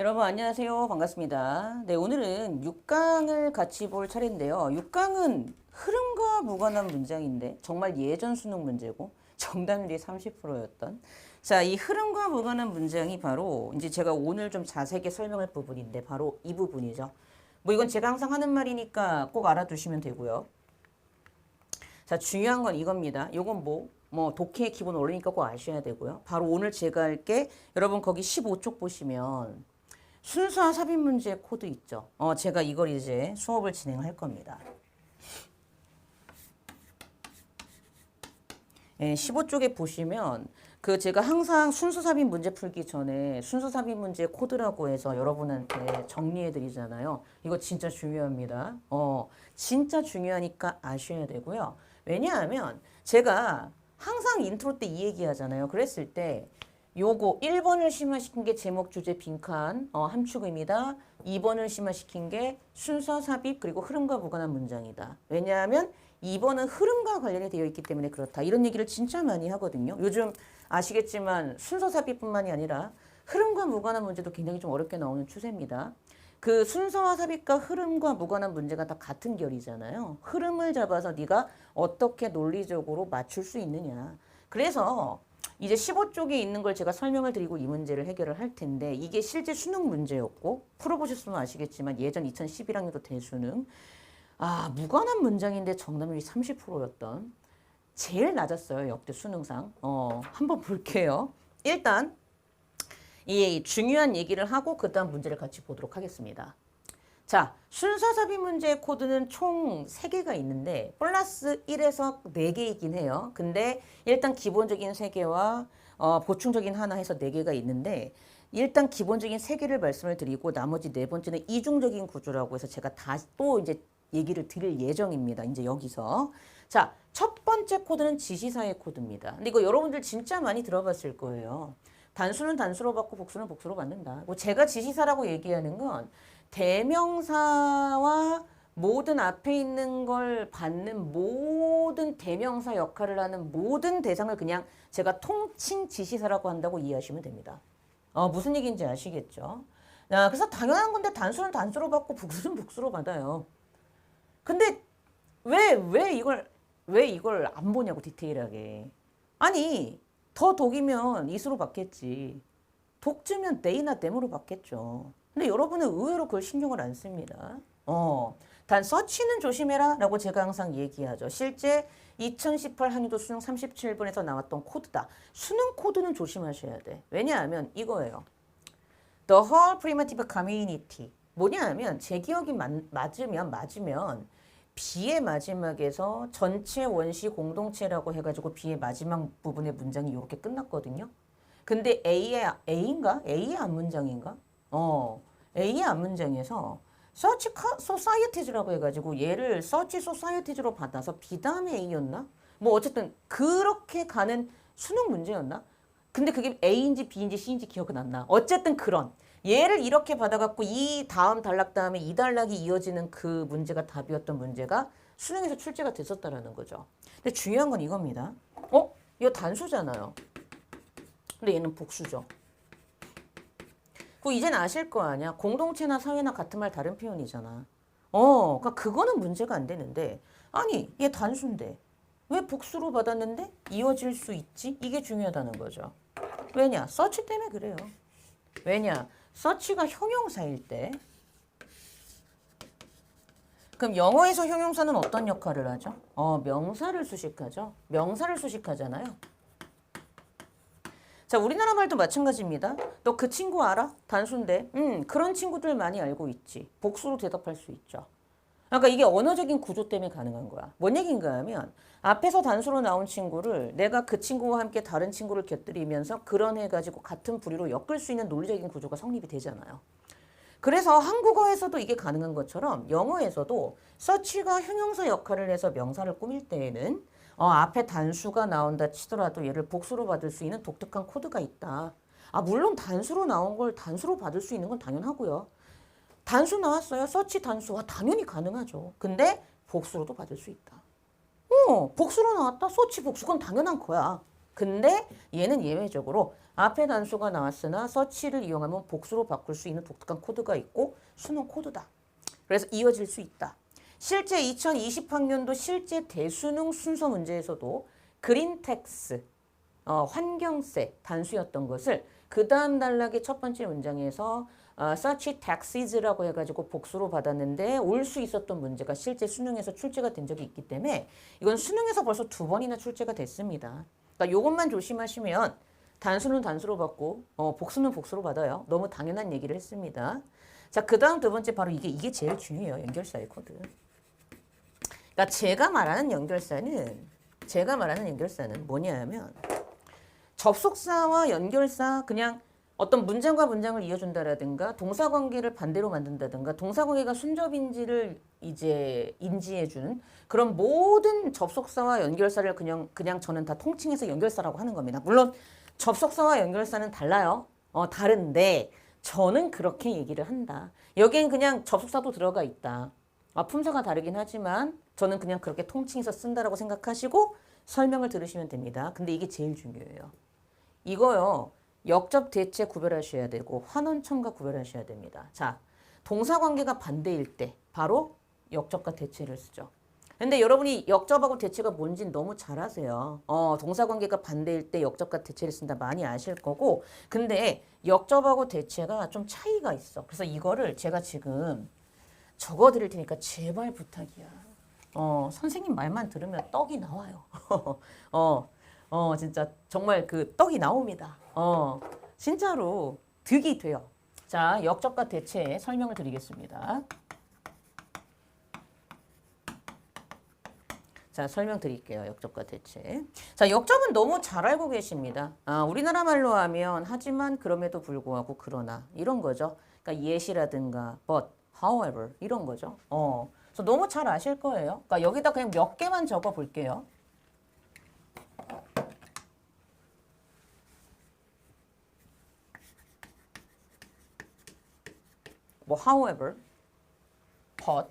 여러분 안녕하세요. 반갑습니다. 네, 오늘은 6강을 같이 볼 차례인데요. 6강은 흐름과 무관한 문장인데 정말 예전 수능 문제고 정답률이 30%였던 자, 이 흐름과 무관한 문장이 바로 이제 제가 오늘 좀 자세하게 설명할 부분인데 바로 이 부분이죠. 뭐 이건 제가 항상 하는 말이니까 꼭 알아두시면 되고요. 자, 중요한 건 이겁니다. 이건 뭐 독해의 기본 원리니까 꼭 아셔야 되고요. 바로 오늘 제가 할 게 여러분 거기 15쪽 보시면 순수한 삽입 문제 코드 있죠. 제가 이걸 이제 수업을 진행할 겁니다. 15쪽에 보시면 그 제가 항상 순수 삽입 문제 풀기 전에 순수 삽입 문제 코드라고 해서 여러분한테 정리해 드리잖아요. 이거 진짜 중요합니다. 진짜 중요하니까 아셔야 되고요. 왜냐하면 제가 항상 인트로 때 이 얘기 하잖아요. 그랬을 때 요거 1번을 심화시킨 게 제목, 주제, 빈칸, 함축입니다. 2번을 심화시킨 게 순서, 삽입, 그리고 흐름과 무관한 문장이다. 왜냐하면 2번은 흐름과 관련이 되어 있기 때문에 그렇다. 이런 얘기를 진짜 많이 하거든요. 요즘 아시겠지만 순서, 삽입뿐만이 아니라 흐름과 무관한 문제도 굉장히 좀 어렵게 나오는 추세입니다. 그 순서와 삽입과 흐름과 무관한 문제가 다 같은 결이잖아요. 흐름을 잡아서 네가 어떻게 논리적으로 맞출 수 있느냐. 그래서 이제 15쪽에 있는 걸 제가 설명을 드리고 이 문제를 해결을 할 텐데 이게 실제 수능 문제였고 풀어보셨으면 아시겠지만 예전 2011학년도 대수능 무관한 문장인데 정답률이 30%였던 제일 낮았어요. 역대 수능상. 한번 볼게요. 일단 이 중요한 얘기를 하고 그 다음 문제를 같이 보도록 하겠습니다. 자, 순서 삽입 문제의 코드는 총 3개가 있는데 플러스 1에서 4개이긴 해요. 근데 일단 기본적인 3개와 보충적인 하나 해서 4개가 있는데 일단 기본적인 3개를 말씀을 드리고 나머지 4번째는 이중적인 구조라고 해서 제가 다시 또 이제 얘기를 드릴 예정입니다. 이제 여기서. 자, 첫 번째 코드는 지시사의 코드입니다. 근데 이거 여러분들 진짜 많이 들어봤을 거예요. 단수는 단수로 받고 복수는 복수로 받는다. 뭐 제가 지시사라고 얘기하는 건 대명사와 모든 앞에 있는 걸 받는 모든 대명사 역할을 하는 모든 대상을 그냥 제가 통칭 지시사라고 한다고 이해하시면 됩니다. 무슨 얘기인지 아시겠죠? 그래서 당연한 건데 단수는 단수로 받고 복수는 복수로 받아요. 근데 왜 이걸 안 보냐고 디테일하게. 아니, 더 독이면 이수로 받겠지. 독주면 네이나 네모로 받겠죠. 근데 여러분은 의외로 그걸 신경을 안 씁니다. 단 서치는 조심해라 라고 제가 항상 얘기하죠. 실제 2018 한유도 수능 37번에서 나왔던 코드다. 수능 코드는 조심하셔야 돼. 왜냐하면 이거예요. The whole primitive community. 뭐냐하면 제 기억이 맞으면 B의 마지막에서 전체 원시 공동체라고 해가지고 B의 마지막 부분의 문장이 이렇게 끝났거든요. 근데 A인가? A의 앞문장인가? A의 앞문장에서 search societies라고 해가지고 얘를 search societies로 받아서 B 다음에 A였나? 뭐 어쨌든 그렇게 가는 수능 문제였나? 근데 그게 A인지 B인지 C인지 기억은 안 나. 어쨌든 그런. 얘를 이렇게 받아갖고 이 다음 단락 다음에 이 단락이 이어지는 그 문제가 답이었던 문제가 수능에서 출제가 됐었다라는 거죠. 근데 중요한 건 이겁니다. 이거 단수잖아요. 근데 얘는 복수죠. 그 이제는 아실 거 아니야. 공동체나 사회나 같은 말 다른 표현이잖아. 그러니까 그거는 문제가 안 되는데 아니 얘 단수인데 왜 복수로 받았는데 이어질 수 있지? 이게 중요하다는 거죠. 왜냐? 서치 때문에 그래요. 왜냐? 서치가 형용사일 때 그럼 영어에서 형용사는 어떤 역할을 하죠? 명사를 수식하죠. 명사를 수식하잖아요. 자, 우리나라 말도 마찬가지입니다. 너 그 친구 알아? 단수인데. 그런 친구들 많이 알고 있지. 복수로 대답할 수 있죠. 그러니까 이게 언어적인 구조 때문에 가능한 거야. 뭔 얘기인가 하면 앞에서 단수로 나온 친구를 내가 그 친구와 함께 다른 친구를 곁들이면서 그런 해가지고 같은 부류로 엮을 수 있는 논리적인 구조가 성립이 되잖아요. 그래서 한국어에서도 이게 가능한 것처럼 영어에서도 서치가 형용사 역할을 해서 명사를 꾸밀 때에는 앞에 단수가 나온다 치더라도 얘를 복수로 받을 수 있는 독특한 코드가 있다. 물론 단수로 나온 걸 단수로 받을 수 있는 건 당연하고요. 단수 나왔어요. 서치 단수와 당연히 가능하죠. 근데 복수로도 받을 수 있다. 복수로 나왔다. 서치 복수. 그건 당연한 거야. 근데 얘는 예외적으로 앞에 단수가 나왔으나 서치를 이용하면 복수로 바꿀 수 있는 독특한 코드가 있고 수능 코드다. 그래서 이어질 수 있다. 실제 2020학년도 실제 대수능 순서 문제에서도 그린텍스, 환경세 단수였던 것을 그 다음 단락의 첫 번째 문장에서 such taxes라고 해가지고 복수로 받았는데 올 수 있었던 문제가 실제 수능에서 출제가 된 적이 있기 때문에 이건 수능에서 벌써 2번이나 출제가 됐습니다. 그러니까 이것만 조심하시면 단수는 단수로 받고 복수는 복수로 받아요. 너무 당연한 얘기를 했습니다. 자, 그 다음 두 번째 바로 이게 제일 중요해요. 연결사의 코드. 그러니까 제가 말하는 연결사는 뭐냐면 접속사와 연결사 그냥 어떤 문장과 문장을 이어준다라든가 동사관계를 반대로 만든다든가 동사관계가 순접인지를 이제 인지해주는 그런 모든 접속사와 연결사를 그냥 저는 다 통칭해서 연결사라고 하는 겁니다. 물론 접속사와 연결사는 달라요. 다른데 저는 그렇게 얘기를 한다. 여기엔 그냥 접속사도 들어가 있다. 품사가 다르긴 하지만 저는 그냥 그렇게 통칭해서 쓴다라고 생각하시고 설명을 들으시면 됩니다. 근데 이게 제일 중요해요. 이거요. 역접 대체 구별하셔야 되고 환원첨과 구별하셔야 됩니다. 자, 동사관계가 반대일 때 바로 역접과 대체를 쓰죠. 근데 여러분이 역접하고 대체가 뭔지는 너무 잘 아세요. 동사관계가 반대일 때 역접과 대체를 쓴다 많이 아실 거고 근데 역접하고 대체가 좀 차이가 있어. 그래서 이거를 제가 지금 적어 드릴 테니까 제발 부탁이야. 선생님 말만 들으면 떡이 나와요. 진짜 정말 그 떡이 나옵니다. 진짜로 득이 돼요. 자, 역접과 대체 설명을 드리겠습니다. 자, 설명드릴게요. 역접과 대체. 자, 역접은 너무 잘 알고 계십니다. 우리나라 말로 하면 하지만 그럼에도 불구하고 그러나 이런 거죠. 그러니까 yet이라든가 but, however 이런 거죠. 그래서 너무 잘 아실 거예요. 그러니까 여기다 그냥 몇 개만 적어 볼게요. 뭐 however, but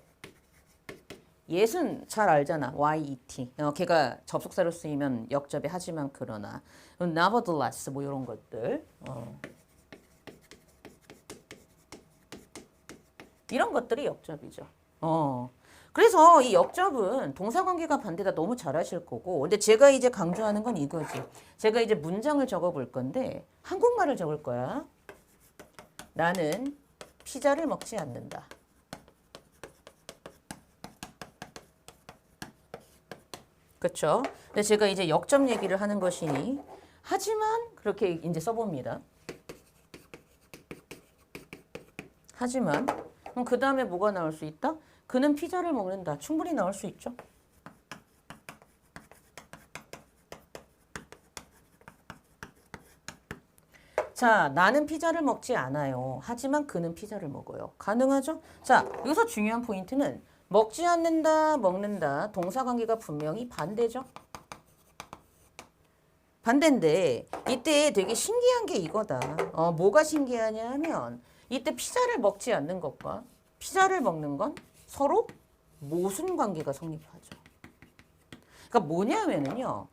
yet은 잘 알잖아. yet. 걔가 접속사로 쓰이면 역접에 하지만 그러나. nevertheless 뭐 이런 것들. 이런 것들이 역접이죠. 그래서 이 역접은 동사관계가 반대다 너무 잘 아실 거고 근데 제가 이제 강조하는 건 이거지. 제가 이제 문장을 적어 볼 건데 한국말을 적을 거야. 나는 피자를 먹지 않는다. 그렇죠? 근데 제가 이제 역접 얘기를 하는 것이니 하지만 그렇게 이제 써봅니다. 하지만 그럼 그 다음에 뭐가 나올 수 있다? 그는 피자를 먹는다. 충분히 나올 수 있죠. 자, 나는 피자를 먹지 않아요. 하지만 그는 피자를 먹어요. 가능하죠? 자, 여기서 중요한 포인트는 먹지 않는다, 먹는다. 동사관계가 분명히 반대죠. 반대인데 이때 되게 신기한 게 이거다. 뭐가 신기하냐 하면 이때 피자를 먹지 않는 것과 피자를 먹는 건 서로 모순 관계가 성립하죠. 그러니까 뭐냐면은요.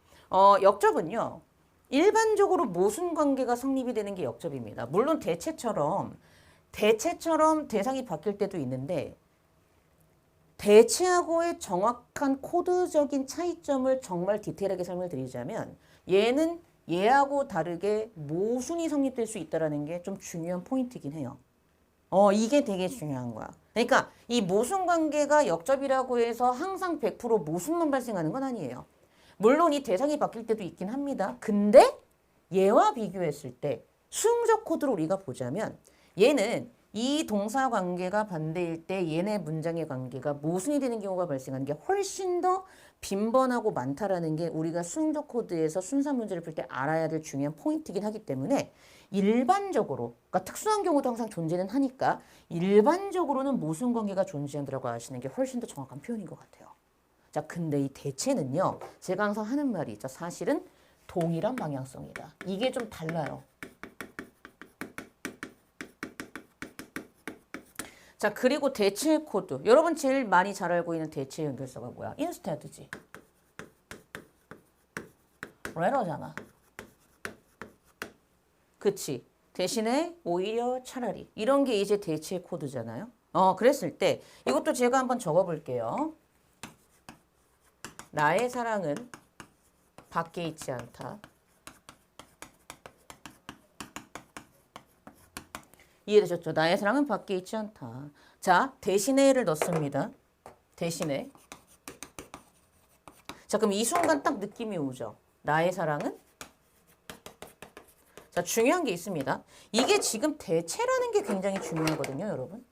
역접은요. 일반적으로 모순 관계가 성립이 되는 게 역접입니다. 물론 대체처럼 대상이 바뀔 때도 있는데 대체하고의 정확한 코드적인 차이점을 정말 디테일하게 설명을 드리자면 얘는 얘하고 다르게 모순이 성립될 수 있다는 게 좀 중요한 포인트이긴 해요. 이게 되게 중요한 거야. 그러니까 이 모순 관계가 역접이라고 해서 항상 100% 모순만 발생하는 건 아니에요. 물론 이 대상이 바뀔 때도 있긴 합니다. 근데 얘와 비교했을 때 수능적 코드로 우리가 보자면 얘는 이 동사 관계가 반대일 때 얘네 문장의 관계가 모순이 되는 경우가 발생하는 게 훨씬 더 빈번하고 많다라는 게 우리가 수능적 코드에서 순서 문제를 풀 때 알아야 될 중요한 포인트이긴 하기 때문에 일반적으로 그러니까 특수한 경우도 항상 존재는 하니까 일반적으로는 모순 관계가 존재한다고 하시는 게 훨씬 더 정확한 표현인 것 같아요. 자, 근데 이 대체는요. 제가 항상 하는 말이 있죠. 사실은 동일한 방향성이다. 이게 좀 달라요. 자, 그리고 대체 코드. 여러분 제일 많이 잘 알고 있는 대체 연결사가 뭐야? instead지. rather잖아. 그치. 대신에 오히려 차라리. 이런 게 이제 대체 코드잖아요. 그랬을 때 이것도 제가 한번 적어볼게요. 나의 사랑은 밖에 있지 않다. 이해되셨죠? 나의 사랑은 밖에 있지 않다. 자, 대신에를 넣습니다. 대신에. 자, 그럼 이 순간 딱 느낌이 오죠? 나의 사랑은? 자, 중요한 게 있습니다. 이게 지금 대체라는 게 굉장히 중요하거든요, 여러분.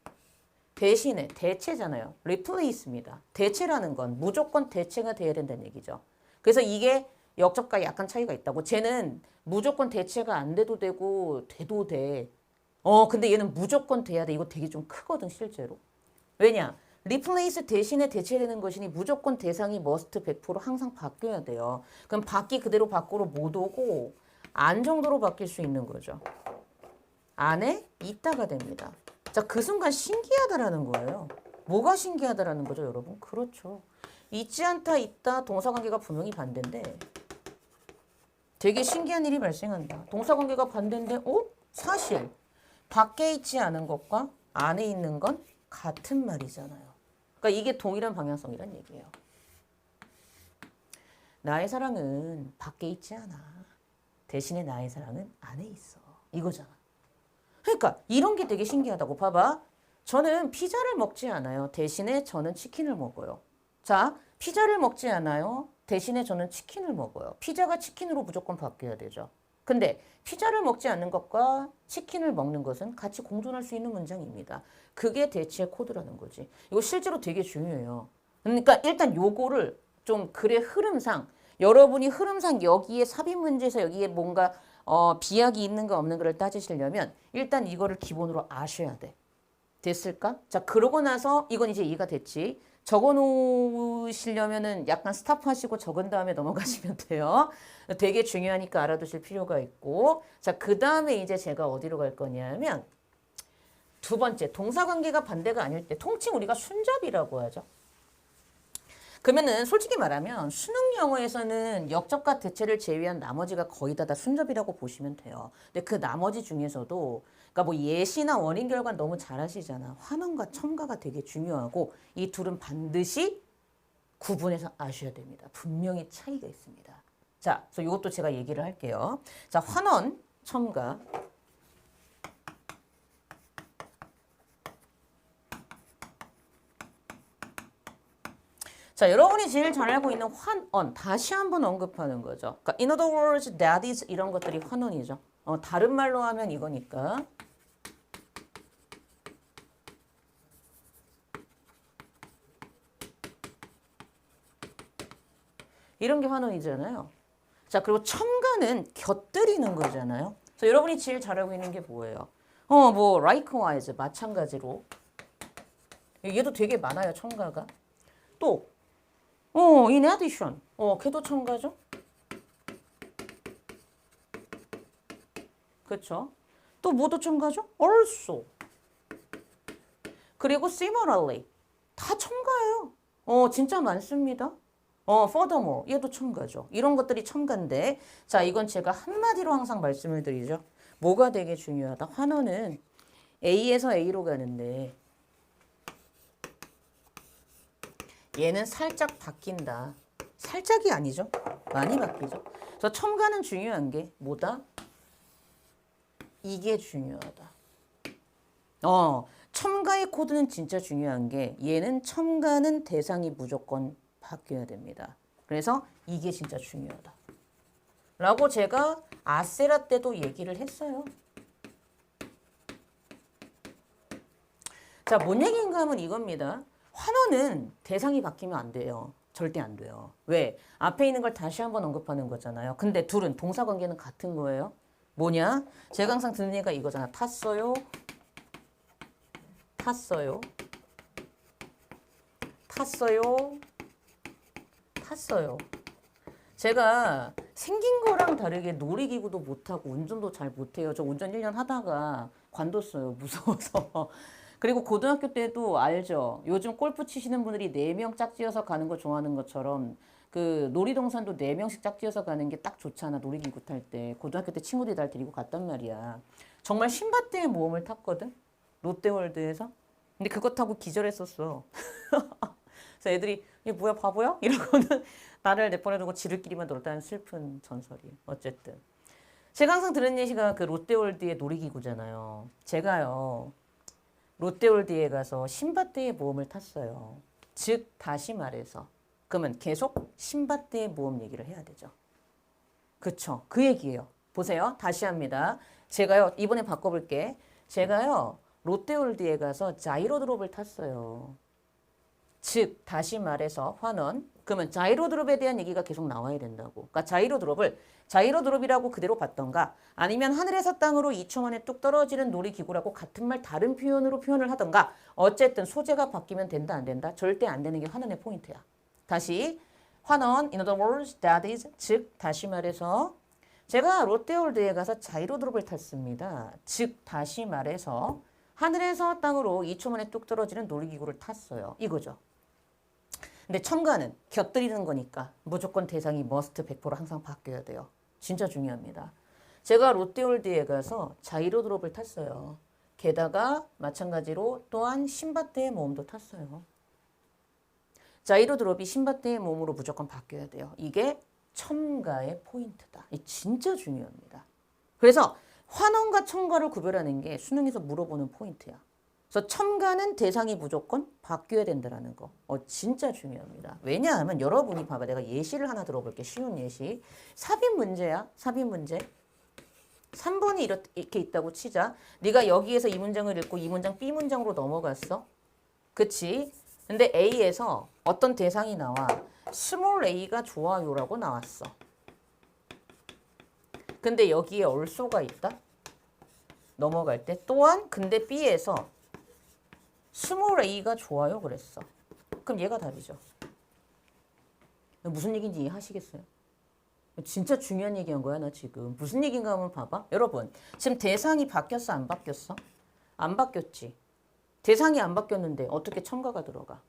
대신에, 대체잖아요. replace입니다. 대체라는 건 무조건 대체가 돼야 된다는 얘기죠. 그래서 이게 역적과 약간 차이가 있다고. 쟤는 무조건 대체가 안 돼도 되고, 돼도 돼. 근데 얘는 무조건 돼야 돼. 이거 되게 좀 크거든, 실제로. 왜냐? replace 대신에 대체되는 것이니 무조건 대상이 must 100% 항상 바뀌어야 돼요. 그럼 바퀴 그대로 밖으로 못 오고 안 정도로 바뀔 수 있는 거죠. 안에 있다가 됩니다. 자, 그 순간 신기하다라는 거예요. 뭐가 신기하다라는 거죠, 여러분? 그렇죠. 있지 않다, 있다, 동사관계가 분명히 반대인데 되게 신기한 일이 발생한다. 동사관계가 반대인데, 사실 밖에 있지 않은 것과 안에 있는 건 같은 말이잖아요. 그러니까 이게 동일한 방향성이란 얘기예요. 나의 사랑은 밖에 있지 않아. 대신에 나의 사랑은 안에 있어. 이거잖아. 그러니까 이런 게 되게 신기하다고. 봐봐. 저는 피자를 먹지 않아요. 대신에 저는 치킨을 먹어요. 자, 피자를 먹지 않아요. 대신에 저는 치킨을 먹어요. 피자가 치킨으로 무조건 바뀌어야 되죠. 근데 피자를 먹지 않는 것과 치킨을 먹는 것은 같이 공존할 수 있는 문장입니다. 그게 대체 코드라는 거지. 이거 실제로 되게 중요해요. 그러니까 일단 요거를 좀 글의 흐름상 여러분이 흐름상 여기에 삽입 문제에서 여기에 뭔가 비약이 있는가 없는가를 따지시려면 일단 이거를 기본으로 아셔야 돼. 됐을까? 자, 그러고 나서 이건 이제 이해가 됐지. 적어 놓으시려면은 약간 스탑하시고 적은 다음에 넘어가시면 돼요. 되게 중요하니까 알아두실 필요가 있고. 자, 그 다음에 이제 제가 어디로 갈 거냐면 두 번째, 동사관계가 반대가 아닐 때 통칭 우리가 순접이라고 하죠. 그러면은 솔직히 말하면 수능 영어에서는 역접과 대체를 제외한 나머지가 거의 다 순접이라고 보시면 돼요. 근데 그 나머지 중에서도 그러니까 뭐 예시나 원인 결과 너무 잘 아시잖아. 환원과 첨가가 되게 중요하고 이 둘은 반드시 구분해서 아셔야 됩니다. 분명히 차이가 있습니다. 자, 그래서 이것도 제가 얘기를 할게요. 자, 환원, 첨가. 자, 여러분이 제일 잘 알고 있는 환언 다시 한번 언급하는 거죠. 그러니까 in other words, that is 이런 것들이 환언이죠. 다른 말로 하면 이거니까. 이런 게 환원이잖아요. 자, 그리고 첨가는 곁들이는 거잖아요. 그래서 여러분이 제일 잘 알고 있는 게 뭐예요? 뭐 likewise 마찬가지로. 얘도 되게 많아요, 첨가가. 또 in addition. 걔도 첨가죠? 그렇죠? 또 뭐도 첨가죠? also. 그리고 similarly. 다 첨가예요. 진짜 많습니다. furthermore. 얘도 첨가죠. 이런 것들이 첨가인데 자, 이건 제가 한마디로 항상 말씀을 드리죠. 뭐가 되게 중요하다. 환원은 A에서 A로 가는데 얘는 살짝 바뀐다. 살짝이 아니죠. 많이 바뀌죠. 그래서 첨가는 중요한 게 뭐다? 이게 중요하다. 첨가의 코드는 진짜 중요한 게 얘는 첨가는 대상이 무조건 바뀌어야 됩니다. 그래서 이게 진짜 중요하다. 라고 제가 아세라 때도 얘기를 했어요. 자, 뭔 얘기인가 하면 이겁니다. 환원은 대상이 바뀌면 안 돼요. 절대 안 돼요. 왜? 앞에 있는 걸 다시 한번 언급하는 거잖아요. 근데 둘은 동사관계는 같은 거예요. 뭐냐? 제가 항상 듣는 얘기가 이거잖아. 탔어요. 탔어요. 탔어요. 탔어요. 제가 생긴 거랑 다르게 놀이기구도 못하고 운전도 잘 못해요. 저 운전 1년 하다가 관뒀어요. 무서워서. 그리고 고등학교 때도 알죠. 요즘 골프 치시는 분들이 4명 짝지어서 가는 거 좋아하는 것처럼 그 놀이동산도 4명씩 짝지어서 가는 게 딱 좋잖아. 놀이기구 탈 때. 고등학교 때 친구들이 날 데리고 갔단 말이야. 정말 신밧드의 모험을 탔거든. 롯데월드에서. 근데 그거 타고 기절했었어. 그래서 애들이 얘 뭐야 바보야? 이러고는 나를 내보내두고 지들끼리만 놀았다는 슬픈 전설이. 어쨌든. 제가 항상 들은 예시가 그 롯데월드의 놀이기구잖아요. 제가요. 롯데월드에 가서 신밧드의 모험을 탔어요. 즉 다시 말해서 그러면 계속 신밧드의 모험 얘기를 해야 되죠. 그쵸? 그 얘기예요. 보세요. 다시 합니다. 제가요. 이번에 바꿔볼게. 제가요. 롯데월드에 가서 자이로드롭을 탔어요. 즉 다시 말해서 환원. 그러면 자이로드롭에 대한 얘기가 계속 나와야 된다고. 그러니까 자이로드롭을 자이로드롭이라고 그대로 봤던가 아니면 하늘에서 땅으로 2초 만에 뚝 떨어지는 놀이기구라고 같은 말 다른 표현으로 표현을 하던가 어쨌든 소재가 바뀌면 된다 안 된다? 절대 안 되는 게 환원의 포인트야. 다시 환원 in other words that is 즉 다시 말해서 제가 롯데월드에 가서 자이로드롭을 탔습니다. 즉 다시 말해서 하늘에서 땅으로 2초 만에 뚝 떨어지는 놀이기구를 탔어요. 이거죠. 근데 첨가는 곁들이는 거니까 무조건 대상이 머스트 100% 항상 바뀌어야 돼요. 진짜 중요합니다. 제가 롯데월드에 가서 자이로드롭을 탔어요. 게다가 마찬가지로 또한 신밧드의 모험도 탔어요. 자이로드롭이 신밧드의 모험으로 무조건 바뀌어야 돼요. 이게 첨가의 포인트다. 이 진짜 중요합니다. 그래서 환원과 첨가를 구별하는 게 수능에서 물어보는 포인트야. 그래서 첨가는 대상이 무조건 바뀌어야 된다는 거. 진짜 중요합니다. 왜냐하면 여러분이 봐봐. 내가 예시를 하나 들어볼게. 쉬운 예시. 삽입 문제야. 삽입 문제. 3번이 이렇게 있다고 치자. 네가 여기에서 이 문장을 읽고 이 문장 B 문장으로 넘어갔어. 그치? 근데 A에서 어떤 대상이 나와. 스몰 a가 좋아요라고 나왔어. 근데 여기에 also가 있다. 넘어갈 때 또한 근데 B에서 스몰 a가 좋아요 그랬어. 그럼 얘가 답이죠. 무슨 얘기인지 이해하시겠어요? 진짜 중요한 얘기한 거야 나 지금. 무슨 얘기인가 한번 봐봐. 여러분 지금 대상이 바뀌었어 안 바뀌었어? 안 바뀌었지. 대상이 안 바뀌었는데 어떻게 첨가가 들어가?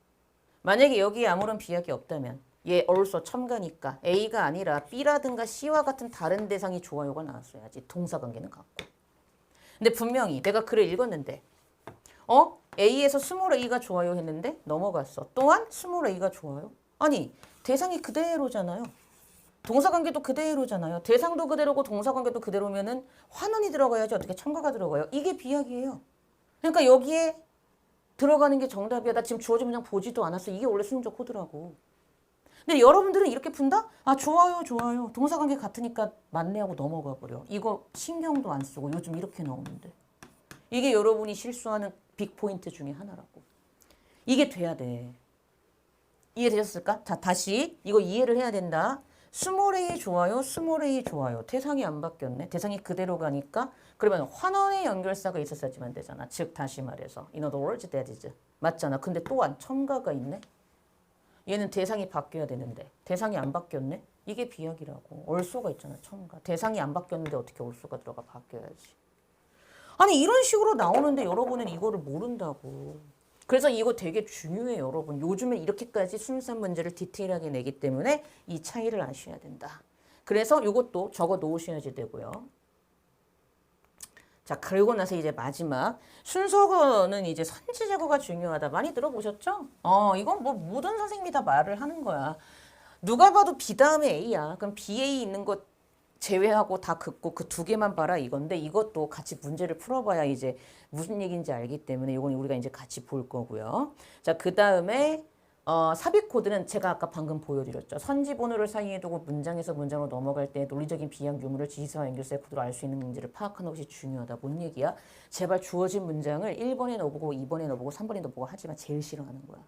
만약에 여기에 아무런 비약이 없다면 얘 also 첨가니까 A가 아니라 B라든가 C와 같은 다른 대상이 좋아요가 나왔어야지. 동사관계는 같고. 근데 분명히 내가 글을 읽었는데 A에서 스몰 a가 좋아요 했는데 넘어갔어. 또한 스몰 a가 좋아요? 아니 대상이 그대로잖아요. 동사관계도 그대로잖아요. 대상도 그대로고 동사관계도 그대로면은 환원이 들어가야지 어떻게 첨가가 들어가요? 이게 비약이에요. 그러니까 여기에 들어가는 게 정답이야. 나 지금 주어진 문장 보지도 않았어. 이게 원래 수능적 코드라고. 근데 여러분들은 이렇게 푼다? 아 좋아요 좋아요. 동사관계 같으니까 맞네 하고 넘어가 버려. 이거 신경도 안 쓰고 요즘 이렇게 나오는데. 이게 여러분이 실수하는 빅포인트 중에 하나라고. 이게 돼야 돼. 이해되셨을까? 자 다시 이거 이해를 해야 된다. 스몰 a 좋아요. 스몰 a 좋아요. 대상이 안 바뀌었네. 대상이 그대로 가니까 그러면 환원의 연결사가 있었어야지만 되잖아. 즉 다시 말해서 in other words that is 맞잖아. 근데 또한 첨가가 있네. 얘는 대상이 바뀌어야 되는데 대상이 안 바뀌었네. 이게 비약이라고. also가 있잖아. 첨가. 대상이 안 바뀌었는데 어떻게 also가 들어가 바뀌어야지. 아니 이런 식으로 나오는데 여러분은 이거를 모른다고. 그래서 이거 되게 중요해요, 여러분. 요즘에 이렇게까지 순수한 문제를 디테일하게 내기 때문에 이 차이를 아셔야 된다. 그래서 이것도 적어 놓으셔야지 되고요. 자, 그리고 나서 이제 마지막 순서는 이제 선지 제거가 중요하다. 많이 들어보셨죠? 이건 뭐 모든 선생님이 다 말을 하는 거야. 누가 봐도 B 다음에 A야. 그럼 BA 있는 것 제외하고 다 긋고 그 두 개만 봐라 이건데 이것도 같이 문제를 풀어봐야 이제 무슨 얘기인지 알기 때문에 이건 우리가 이제 같이 볼 거고요. 자, 그 다음에 삽입 코드는 제가 아까 방금 보여드렸죠. 선지 번호를 사이에 두고 문장에서 문장으로 넘어갈 때 논리적인 비약 유무를 지시사와 연결사의 코드로 알 수 있는 문제를 파악하는 것이 중요하다. 뭔 얘기야? 제발 주어진 문장을 1번에 넣어보고 2번에 넣어보고 3번에 넣어보고 하지만 제일 싫어하는 거야.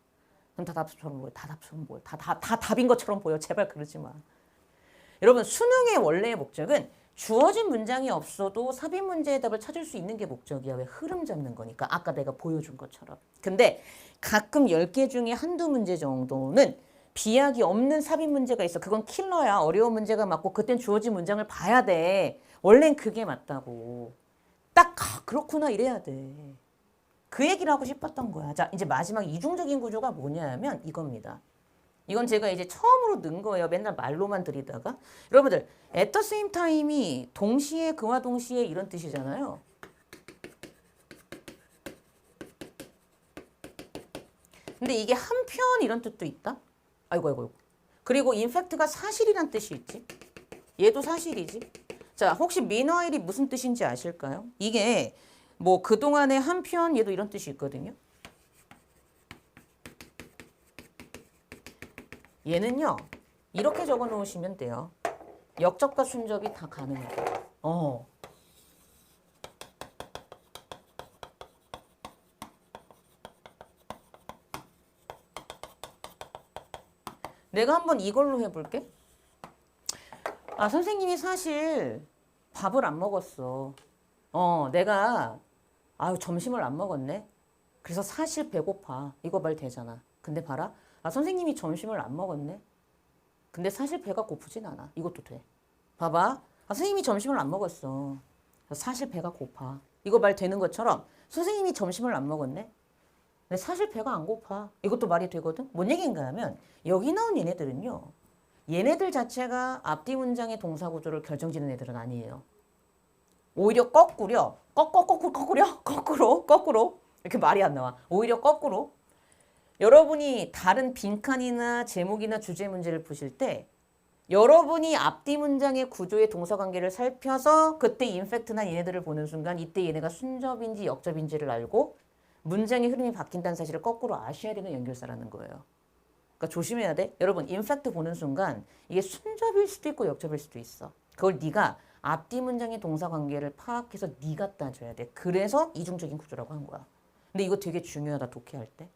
그럼 다 답처럼 보여. 다 답처럼 보여. 다 답인 것처럼 보여. 제발 그러지 마. 여러분 수능의 원래의 목적은 주어진 문장이 없어도 삽입 문제의 답을 찾을 수 있는 게 목적이야. 왜? 흐름 잡는 거니까. 아까 내가 보여준 것처럼. 근데 가끔 10개 중에 한두 문제 정도는 비약이 없는 삽입 문제가 있어. 그건 킬러야. 어려운 문제가 맞고 그땐 주어진 문장을 봐야 돼. 원래는 그게 맞다고. 딱 그렇구나 이래야 돼. 그 얘기를 하고 싶었던 거야. 자, 이제 마지막 이중적인 구조가 뭐냐 하면 이겁니다. 이건 제가 이제 처음으로 넣은 거예요. 맨날 말로만 들이다가. 여러분들, at the same time이 동시에, 그와 동시에 이런 뜻이잖아요. 근데 이게 한편 이런 뜻도 있다? 아이고, 아이고, 아이고. 그리고 in fact가 사실이란 뜻이 있지. 얘도 사실이지. 자, 혹시 meanwhile이 무슨 뜻인지 아실까요? 이게 뭐 그동안의 한편 얘도 이런 뜻이 있거든요. 얘는요. 이렇게 적어 놓으시면 돼요. 역접과 순접이 다 가능해요. 내가 한번 이걸로 해볼게. 아, 선생님이 사실 밥을 안 먹었어. 내가 점심을 안 먹었네. 그래서 사실 배고파. 이거 말 되잖아. 근데 봐라. 아, 선생님이 점심을 안 먹었네. 근데 사실 배가 고프진 않아. 이것도 돼. 봐봐. 아, 선생님이 점심을 안 먹었어. 사실 배가 고파. 이거 말 되는 것처럼 선생님이 점심을 안 먹었네. 근데 사실 배가 안 고파. 이것도 말이 되거든. 뭔 얘기인가 하면 여기 나온 얘네들은요. 얘네들 자체가 앞뒤 문장의 동사 구조를 결정짓는 애들은 아니에요. 오히려 거꾸려. 거꾸로. 이렇게 말이 안 나와. 오히려 거꾸로. 여러분이 다른 빈칸이나 제목이나 주제 문제를 푸실 때 여러분이 앞뒤 문장의 구조의 동사 관계를 살펴서 그때 인팩트나 얘네들을 보는 순간 이때 얘네가 순접인지 역접인지를 알고 문장의 흐름이 바뀐다는 사실을 거꾸로 아셔야 되는 연결사라는 거예요. 그러니까 조심해야 돼. 여러분, 인팩트 보는 순간 이게 순접일 수도 있고 역접일 수도 있어. 그걸 네가 앞뒤 문장의 동사 관계를 파악해서 네가 따져야 돼. 그래서 이중적인 구조라고 한 거야. 근데 이거 되게 중요하다, 독해할 때.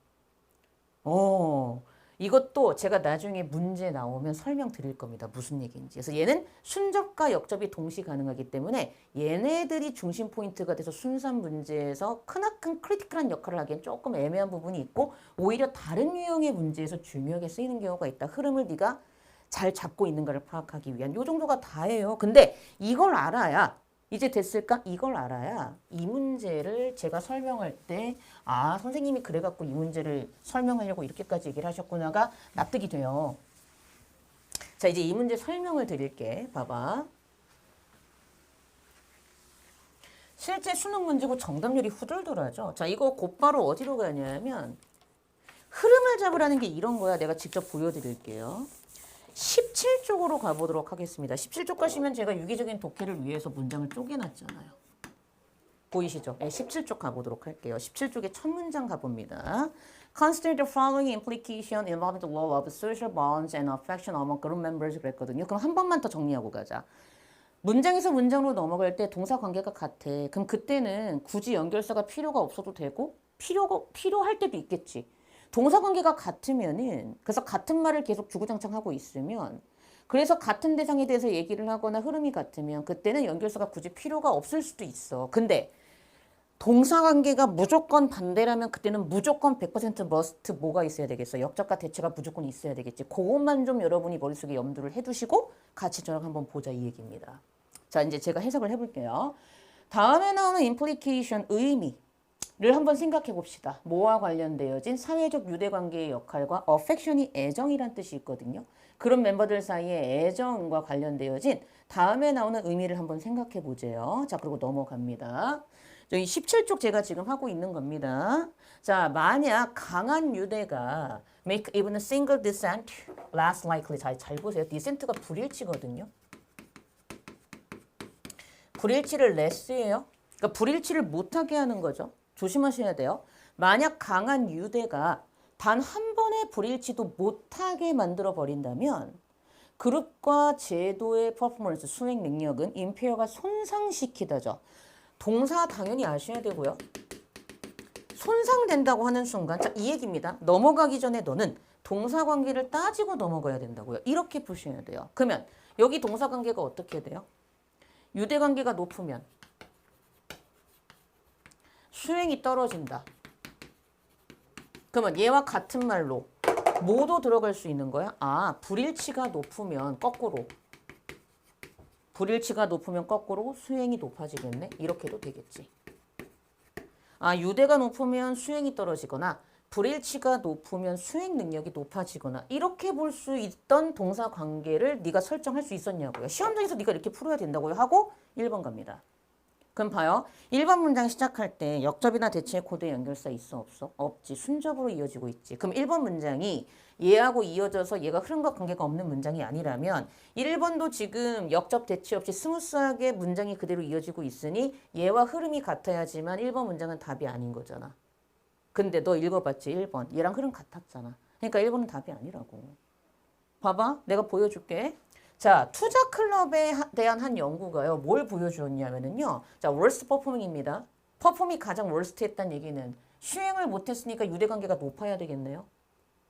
이것도 제가 나중에 문제 나오면 설명드릴 겁니다. 무슨 얘기인지. 그래서 얘는 순접과 역접이 동시 가능하기 때문에 얘네들이 중심 포인트가 돼서 순수한 문제에서 크나큰 크리티컬한 역할을 하기엔 조금 애매한 부분이 있고 오히려 다른 유형의 문제에서 중요하게 쓰이는 경우가 있다. 흐름을 네가 잘 잡고 있는가를 파악하기 위한 요 정도가 다예요. 근데 이걸 알아야 이제 됐을까? 이걸 알아야 이 문제를 제가 설명할 때 선생님이 그래갖고 이 문제를 설명하려고 이렇게까지 얘기를 하셨구나가 납득이 돼요. 자, 이제 이 문제 설명을 드릴게. 봐봐. 실제 수능 문제고 정답률이 후덜덜하죠. 자, 이거 곧바로 어디로 가냐면 흐름을 잡으라는 게 이런 거야. 내가 직접 보여드릴게요. 17쪽으로 가보도록 하겠습니다. 17쪽 가시면 제가 유기적인 독해를 위해서 문장을 쪼개놨잖아요. 보이시죠? 네, 17쪽 가보도록 할게요. 17쪽에 첫 문장 가봅니다. Consider the following implication involving the law of social bonds and affection among group members 그랬거든요. 그럼 한 번만 더 정리하고 가자. 문장에서 문장으로 넘어갈 때 동사 관계가 같아. 그럼 그때는 굳이 연결사가 필요가 없어도 되고 필요할 때도 있겠지. 동사 관계가 같으면은 그래서 같은 말을 계속 주구장창 하고 있으면 그래서 같은 대상에 대해서 얘기를 하거나 흐름이 같으면 그때는 연결사가 굳이 필요가 없을 수도 있어. 근데 동사 관계가 무조건 반대라면 그때는 무조건 100% must 뭐가 있어야 되겠어. 역접과 대체가 무조건 있어야 되겠지. 그것만 좀 여러분이 머릿속에 염두를 해두시고 같이 저랑 한번 보자 이 얘기입니다. 자, 이제 제가 해석을 해볼게요. 다음에 나오는 implication 의미 를 한번 생각해 봅시다. 뭐와 관련되어진 사회적 유대관계의 역할과 affection이 애정이란 뜻이 있거든요. 그런 멤버들 사이에 애정과 관련되어진 다음에 나오는 의미를 한번 생각해 보세요. 자, 그리고 넘어갑니다. 저희 17쪽 제가 지금 하고 있는 겁니다. 자, 만약 강한 유대가 make even a single dissent less likely. 잘 보세요. dissent가 불일치거든요. 불일치를 less예요. 그러니까 불일치를 못하게 하는 거죠. 조심하셔야 돼요. 만약 강한 유대가 단 한 번의 불일치도 못하게 만들어 버린다면 그룹과 제도의 퍼포먼스, 수행 능력은 임페어가 손상시키다죠. 동사 당연히 아셔야 되고요. 손상된다고 하는 순간 자, 이 얘기입니다. 넘어가기 전에 너는 동사 관계를 따지고 넘어가야 된다고요. 이렇게 보셔야 돼요. 그러면 여기 동사 관계가 어떻게 돼요? 유대 관계가 높으면 수행이 떨어진다. 그러면 얘와 같은 말로 뭐도 들어갈 수 있는 거야? 불일치가 높으면 거꾸로. 불일치가 높으면 거꾸로 수행이 높아지겠네? 이렇게도 되겠지. 유대가 높으면 수행이 떨어지거나 불일치가 높으면 수행 능력이 높아지거나 이렇게 볼 수 있던 동사 관계를 네가 설정할 수 있었냐고요. 시험장에서 네가 이렇게 풀어야 된다고요 하고 1번 갑니다. 그럼 봐요. 1번 문장 시작할 때 역접이나 대체의 코드의 연결사 있어 없어? 없지. 순접으로 이어지고 있지. 그럼 1번 문장이 얘하고 이어져서 얘가 흐름과 관계가 없는 문장이 아니라면 1번도 지금 역접 대체 없이 스무스하게 문장이 그대로 이어지고 있으니 얘와 흐름이 같아야지만 1번 문장은 답이 아닌 거잖아. 근데 너 읽어봤지 1번. 얘랑 흐름 같았잖아. 그러니까 1번은 답이 아니라고. 봐봐. 내가 보여줄게. 자, 투자 클럽에 대한 한 연구가요. 뭘 보여주었냐면은요. 자, worst performing입니다. 퍼폼이 가장 worst 했다는 얘기는 수행을 못했으니까 유대관계가 높아야 되겠네요.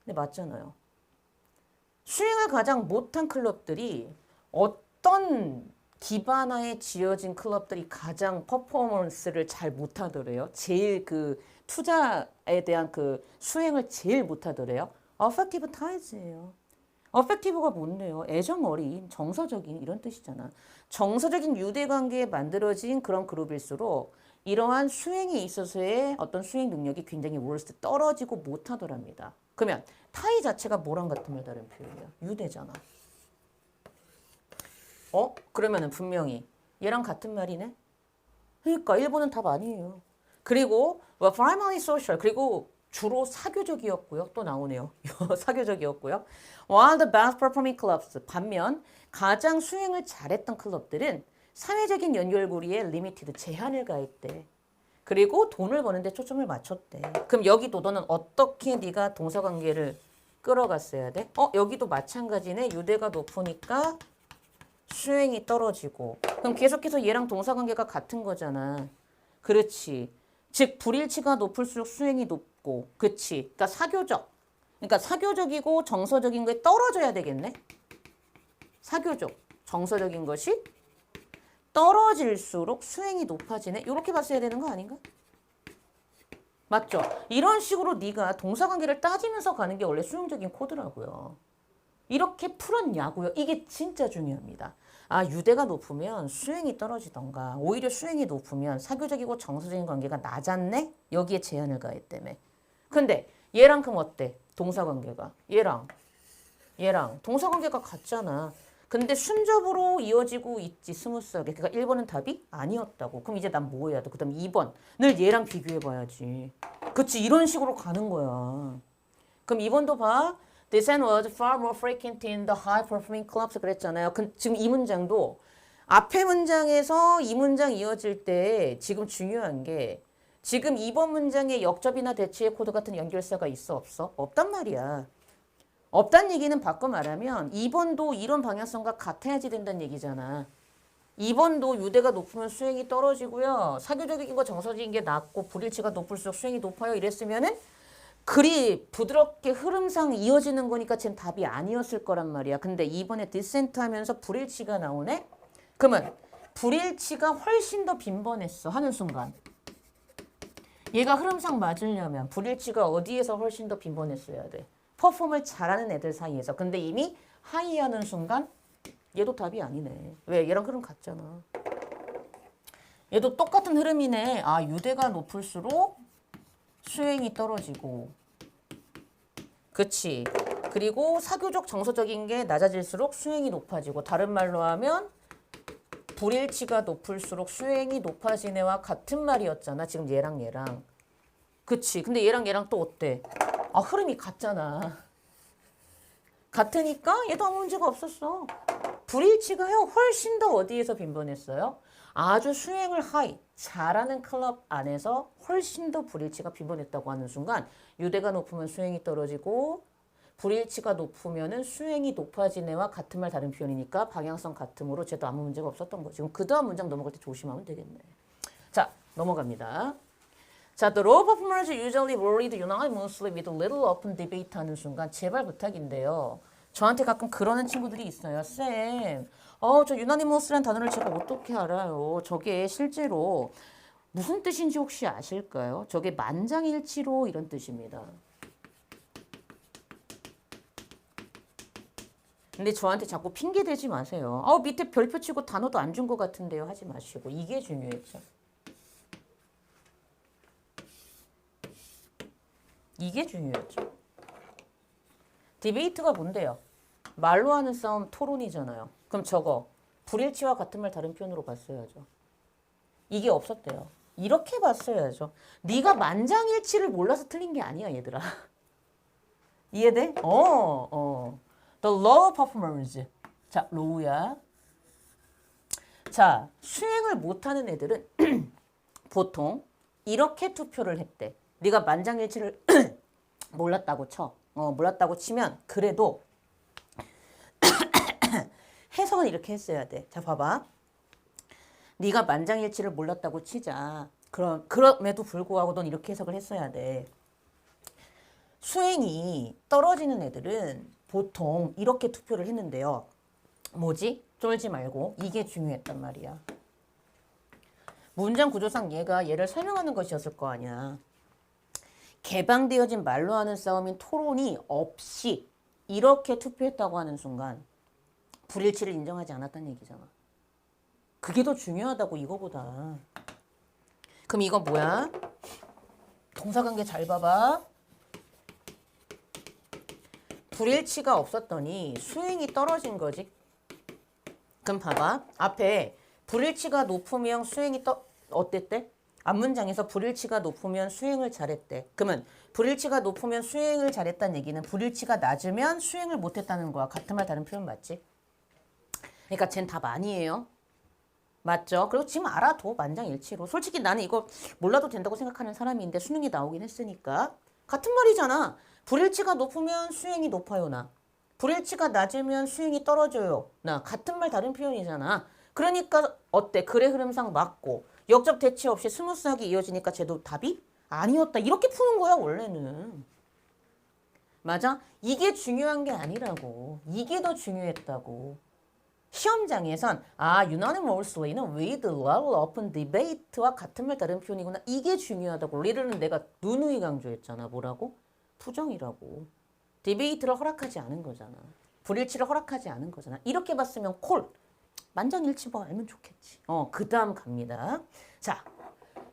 근데 맞잖아요. 수행을 가장 못한 클럽들이 어떤 기반하에 지어진 클럽들이 가장 퍼포먼스를 잘 못하더래요. 제일 그 투자에 대한 그 수행을 제일 못하더래요. affective ties예요. 어펙티브가 뭔데요? 애정 어린, 정서적인 이런 뜻이잖아. 정서적인 유대관계에 만들어진 그런 그룹일수록 이러한 수행에 있어서의 어떤 수행 능력이 굉장히 worst 떨어지고 못하더랍니다. 그러면 타이 자체가 뭐랑 같으면 다른 표현이야? 유대잖아. 그러면은 분명히 얘랑 같은 말이네? 그러니까 일본은 답 아니에요. 그리고 primary social 그리고 주로 사교적이었고요. 또 나오네요. 사교적이었고요. While the best performing clubs 반면 가장 수행을 잘했던 클럽들은 사회적인 연결고리에 limited 제한을 가했대. 그리고 돈을 버는데 초점을 맞췄대. 그럼 여기도 너는 어떻게 네가 동사관계를 끌어갔어야 돼? 여기도 마찬가지네. 유대가 높으니까 수행이 떨어지고. 그럼 계속해서 얘랑 동사관계가 같은 거잖아. 그렇지. 즉 불일치가 높을수록 수행이 높고, 그치? 그러니까 사교적. 그러니까 사교적이고 정서적인 거에 떨어져야 되겠네. 사교적, 정서적인 것이 떨어질수록 수행이 높아지네. 이렇게 봤어야 되는 거 아닌가? 맞죠? 이런 식으로 네가 동사관계를 따지면서 가는 게 원래 수용적인 코드라고요. 이렇게 풀었냐고요. 이게 진짜 중요합니다. 아, 유대가 높으면 수행이 떨어지던가 오히려 수행이 높으면 사교적이고 정서적인 관계가 낮았네? 여기에 제한을 가했다며. 근데 얘랑 그럼 어때? 동사관계가. 얘랑 동사관계가 같잖아. 근데 순접으로 이어지고 있지 스무스하게. 그러니까 1번은 답이 아니었다고. 그럼 이제 난 뭐 해야 돼? 그 다음 2번. 늘 얘랑 비교해봐야지. 그치? 이런 식으로 가는 거야. 그럼 2번도 봐. This end was far more frequent in the high-performing clubs 그랬잖아요. 지금 이 문장도 앞에 문장에서 이 문장 이어질 때 지금 중요한 게 지금 2번 문장에 역접이나 대체의 코드 같은 연결사가 있어 없어? 없단 말이야. 없단 얘기는 바꿔 말하면 2번도 이런 방향성과 같아야지 된다는 얘기잖아. 2번도 유대가 높으면 수행이 떨어지고요. 사교적인 거 정서적인 게 낮고 불일치가 높을수록 수행이 높아요. 이랬으면은 그리 부드럽게 흐름상 이어지는 거니까 쟨 답이 아니었을 거란 말이야. 근데 이번에 디센트 하면서 불일치가 나오네? 그러면 불일치가 훨씬 더 빈번했어. 하는 순간. 얘가 흐름상 맞으려면 불일치가 어디에서 훨씬 더 빈번했어야 돼? 퍼폼을 잘하는 애들 사이에서. 근데 이미 하이하는 순간 얘도 답이 아니네. 왜? 얘랑 흐름 같잖아. 얘도 똑같은 흐름이네. 아, 유대가 높을수록 수행이 떨어지고. 그치. 그리고 사교적 정서적인 게 낮아질수록 수행이 높아지고. 다른 말로 하면 불일치가 높을수록 수행이 높아지네와 같은 말이었잖아. 지금 얘랑. 그치. 근데 얘랑 또 어때? 아, 흐름이 같잖아. 같으니까 얘도 아무 문제가 없었어. 불일치가요. 훨씬 더 어디에서 빈번했어요? 아주 수행을 잘하는 클럽 안에서 훨씬 더 불일치가 빈번했다고 하는 순간 유대가 높으면 수행이 떨어지고 불일치가 높으면은 수행이 높아지네와 같은 말 다른 표현이니까 방향성 같음으로 쟤도 아무 문제가 없었던 거지. 그럼 그 다음 문장 넘어갈 때 조심하면 되겠네. 자, 넘어갑니다. 자, the low performers usually worried unanimously with little open debate 하는 순간 제발 부탁인데요. 저한테 가끔 그러는 친구들이 있어요. 쌤, 저 unanimous라는 단어를 제가 어떻게 알아요? 저게 실제로 무슨 뜻인지 혹시 아실까요? 저게 만장일치로 이런 뜻입니다. 근데 저한테 자꾸 핑계 대지 마세요. 밑에 별표 치고 단어도 안 준 것 같은데요. 하지 마시고. 이게 중요했죠. 이게 중요했죠. 디베이트가 뭔데요? 말로 하는 싸움 토론이잖아요. 그럼 저거 불일치와 같은 말 다른 표현으로 봤어야죠. 이게 없었대요. 이렇게 봤어야죠. 네가 만장일치를 몰라서 틀린 게 아니야, 얘들아. 이해돼? The law of performance. 자, law야. 자, 수행을 못하는 애들은 보통 이렇게 투표를 했대. 네가 만장일치를 몰랐다고 쳐. 몰랐다고 치면 그래도 해석은 이렇게 했어야 돼. 자, 봐봐. 네가 만장일치를 몰랐다고 치자. 그럼에도 불구하고 넌 이렇게 해석을 했어야 돼. 수행이 떨어지는 애들은 보통 이렇게 투표를 했는데요. 뭐지? 쫄지 말고 이게 중요했단 말이야. 문장 구조상 얘를 설명하는 것이었을 거 아니야. 개방되어진 말로 하는 싸움인 토론이 없이 이렇게 투표했다고 하는 순간 불일치를 인정하지 않았다는 얘기잖아. 그게 더 중요하다고 이거보다. 그럼 이거 뭐야? 동사관계 잘 봐봐. 불일치가 없었더니 수행이 떨어진 거지. 그럼 봐봐. 앞에 불일치가 높으면 수행이 어땠대? 앞문장에서 불일치가 높으면 수행을 잘했대. 그러면 불일치가 높으면 수행을 잘했다는 얘기는 불일치가 낮으면 수행을 못했다는 거야. 같은 말 다른 표현 맞지? 그러니까 쟨 답 아니에요. 맞죠? 그리고 지금 알아도 만장일치로. 솔직히 나는 이거 몰라도 된다고 생각하는 사람인데 수능이 나오긴 했으니까. 같은 말이잖아. 불일치가 높으면 수행이 높아요, 나. 불일치가 낮으면 수행이 떨어져요, 나. 같은 말 다른 표현이잖아. 그러니까 어때? 글의 흐름상 맞고 역접 대치 없이 스무스하게 이어지니까 쟤도 답이 아니었다. 이렇게 푸는 거야, 원래는. 맞아? 이게 중요한 게 아니라고. 이게 더 중요했다고. 시험장에선 unanimously는 with level open debate와 같은 말 다른 표현이구나. 이게 중요하다고. 리를은 내가 누누이 강조했잖아. 뭐라고? 부정이라고. 디베이트를 허락하지 않은 거잖아. 불일치를 허락하지 않은 거잖아. 이렇게 봤으면 콜. 만장일치 뭐 알면 좋겠지. 그 다음 갑니다. 자,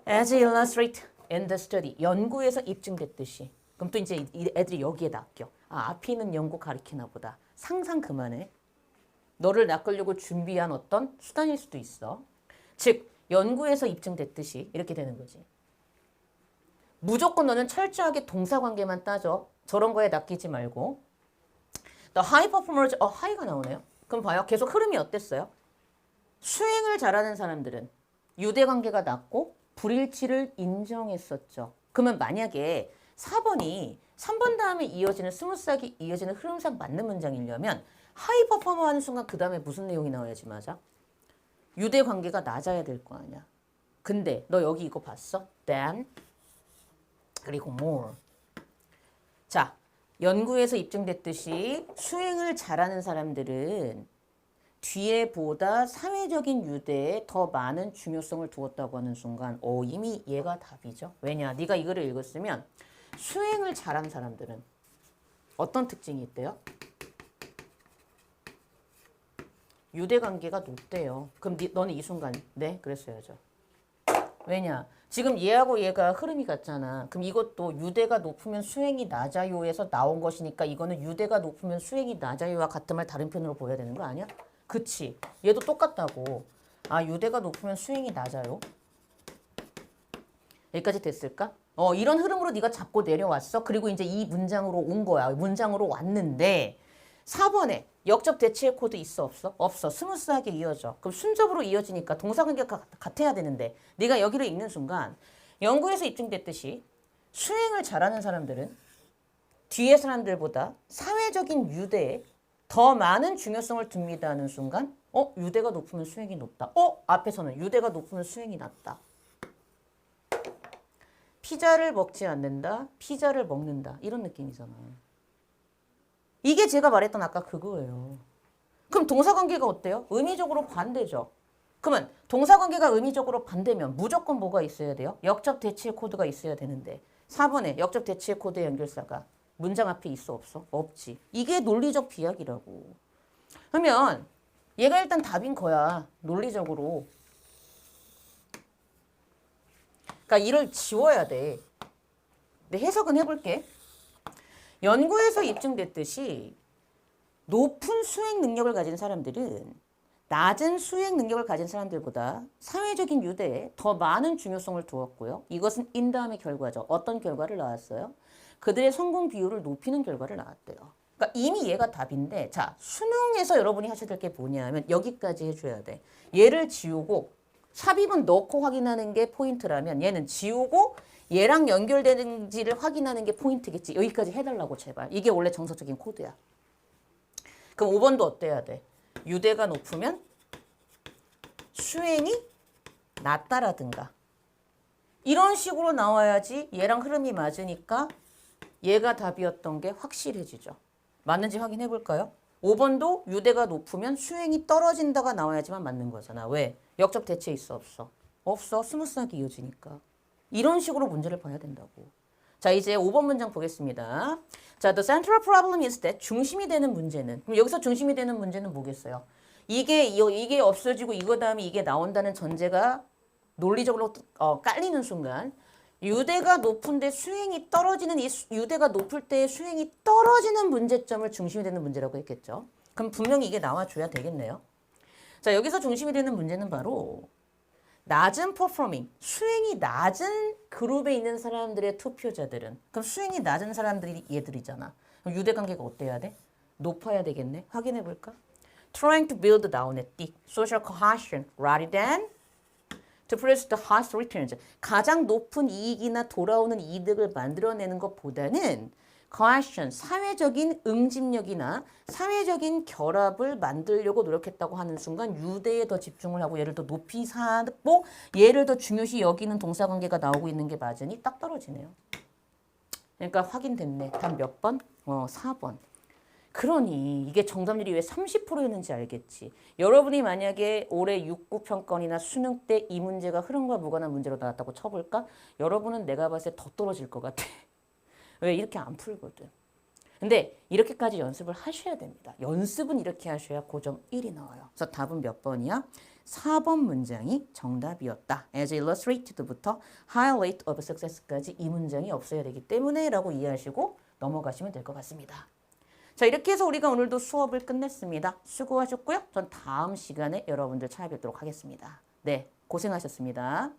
as illustrated in the study. 연구에서 입증됐듯이. 그럼 또 이제 애들이 여기에 낚여. 앞에 있는 연구 가리키나 보다. 상상 그만해. 너를 낚으려고 준비한 어떤 수단일 수도 있어. 즉, 연구에서 입증됐듯이 이렇게 되는 거지. 무조건 너는 철저하게 동사관계만 따져. 저런 거에 낚이지 말고. The high performers, high가 나오네요. 그럼 봐요. 계속 흐름이 어땠어요? 수행을 잘하는 사람들은 유대관계가 낮고 불일치를 인정했었죠. 그러면 만약에 4번이 3번 다음에 이어지는 스무스하게 이어지는 흐름상 맞는 문장이려면 하이 퍼포머 하는 순간 그 다음에 무슨 내용이 나와야지 맞아? 유대관계가 낮아야 될 거 아니야. 근데 너 여기 이거 봤어? Than 그리고 more. 자, 연구에서 입증됐듯이 수행을 잘하는 사람들은 뒤에 보다 사회적인 유대에 더 많은 중요성을 두었다고 하는 순간 이미 얘가 답이죠. 왜냐? 네가 이거를 읽었으면 수행을 잘하는 사람들은 어떤 특징이 있대요? 유대관계가 높대요. 그럼 너는 이 순간 네? 그랬어야죠. 왜냐? 지금 얘하고 얘가 흐름이 같잖아. 그럼 이것도 유대가 높으면 수행이 낮아요에서 나온 것이니까 이거는 유대가 높으면 수행이 낮아요와 같은 말 다른 편으로 보여야 되는 거 아니야? 그치? 얘도 똑같다고. 유대가 높으면 수행이 낮아요. 여기까지 됐을까? 이런 흐름으로 네가 잡고 내려왔어. 그리고 이제 이 문장으로 온 거야. 문장으로 왔는데 4번에 역접 대치의 코드 있어 없어? 없어. 스무스하게 이어져. 그럼 순접으로 이어지니까 동사관계가 같아야 되는데 네가 여기를 읽는 순간 연구에서 입증됐듯이 수행을 잘하는 사람들은 뒤에 사람들보다 사회적인 유대에 더 많은 중요성을 둡니다 하는 순간 유대가 높으면 수행이 높다. 앞에서는 유대가 높으면 수행이 낮다. 피자를 먹지 않는다. 피자를 먹는다. 이런 느낌이잖아. 이게 제가 말했던 아까 그거예요. 그럼 동사관계가 어때요? 의미적으로 반대죠. 그러면 동사관계가 의미적으로 반대면 무조건 뭐가 있어야 돼요? 역접 대치의 코드가 있어야 되는데 4번에 역접 대치의 코드의 연결사가 문장 앞에 있어 없어? 없지. 이게 논리적 비약이라고. 그러면 얘가 일단 답인 거야. 논리적으로. 그러니까 이를 지워야 돼. 근데 해석은 해볼게. 연구에서 입증됐듯이 높은 수행 능력을 가진 사람들은 낮은 수행 능력을 가진 사람들보다 사회적인 유대에 더 많은 중요성을 두었고요. 이것은 인다음의 결과죠. 어떤 결과를 나왔어요? 그들의 성공 비율을 높이는 결과를 나왔대요. 그러니까 이미 얘가 답인데, 자, 수능에서 여러분이 하셔야 될 게 뭐냐면 여기까지 해줘야 돼. 얘를 지우고 삽입은 넣고 확인하는 게 포인트라면 얘는 지우고 얘랑 연결되는지를 확인하는 게 포인트겠지. 여기까지 해달라고 제발. 이게 원래 정석적인 코드야. 그럼 5번도 어때야 돼? 유대가 높으면 수행이 낮다라든가 이런 식으로 나와야지 얘랑 흐름이 맞으니까 얘가 답이었던 게 확실해지죠. 맞는지 확인해 볼까요? 5번도 유대가 높으면 수행이 떨어진다가 나와야지만 맞는 거잖아. 왜? 역접 대체 있어 없어? 없어. 스무스하게 이어지니까. 이런 식으로 문제를 봐야 된다고. 자, 이제 5번 문장 보겠습니다. 자, the central problem is that 중심이 되는 문제는, 그럼 여기서 중심이 되는 문제는 뭐겠어요? 이게 없어지고 이거 다음에 이게 나온다는 전제가 논리적으로 깔리는 순간 유대가 높은데 수행이 떨어지는 이 유대가 높을 때 수행이 떨어지는 문제점을 중심이 되는 문제라고 했겠죠. 그럼 분명히 이게 나와줘야 되겠네요. 자, 여기서 중심이 되는 문제는 바로 낮은 퍼포밍, 수행이 낮은 그룹에 있는 사람들의 투표자들은, 그럼 수행이 낮은 사람들이 얘들이잖아. 그럼 유대관계가 어때야 돼? 높아야 되겠네. 확인해 볼까? Trying to build down at the social cohesion rather than to produce the highest returns. 가장 높은 이익이나 돌아오는 이득을 만들어내는 것보다는 cohesion, 사회적인 응집력이나 사회적인 결합을 만들려고 노력했다고 하는 순간 유대에 더 집중을 하고 얘를 더 높이 사고 얘를 더 중요시 여기는 동사관계가 나오고 있는 게 맞으니 딱 떨어지네요. 그러니까 확인됐네. 답 몇 번? 4번. 그러니 이게 정답률이 왜 30%였는지 알겠지. 여러분이 만약에 올해 6급 평가원이나 수능 때 이 문제가 흐름과 무관한 문제로 나왔다고 쳐볼까? 여러분은 내가 봤을 때 더 떨어질 것 같아. 왜? 이렇게 안 풀거든. 근데 이렇게까지 연습을 하셔야 됩니다. 연습은 이렇게 하셔야 고점 1이 나와요. 그래서 답은 몇 번이야? 4번 문장이 정답이었다. As illustrated부터 high rate of success까지 이 문장이 없어야 되기 때문에 라고 이해하시고 넘어가시면 될 것 같습니다. 자, 이렇게 해서 우리가 오늘도 수업을 끝냈습니다. 수고하셨고요. 전 다음 시간에 여러분들 찾아뵙도록 하겠습니다. 네, 고생하셨습니다.